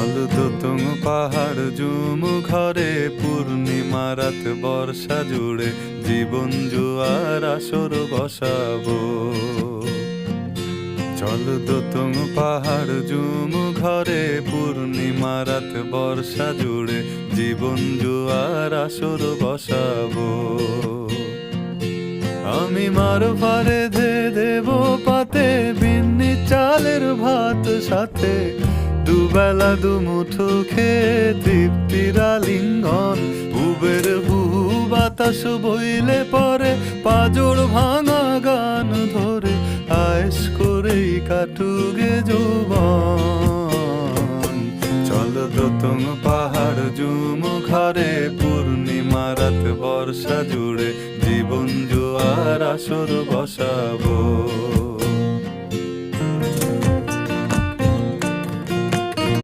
চল দোতং পাহাড় জুম ঘরে পূর্ণিমা রাত বর্ষা জুড়ে জীবন জুয়ার আসর বসাবো। চল দোতং পাহাড় জুম ঘরে পূর্ণিমা রাত বর্ষা জুড়ে জীবন জুয়ার আসর বসাবো। আমি মার ফারে ধে দেব পাতে বিন্নি চালের ভাত সাথে দুবেলা দুমুঠো খেয়ে তৃপ্তির আলিঙ্গন। উবের হুহু বাতাস বইলে পরে পাজর ভাঙা গান ধরে আয়েশ করেই কাটুগে যৌবন। চল দোতং পাহাড় জুম ঘরে পূর্ণিমা রাত বর্ষা জুড়ে জীবন জোয়ার আসর বসাবো।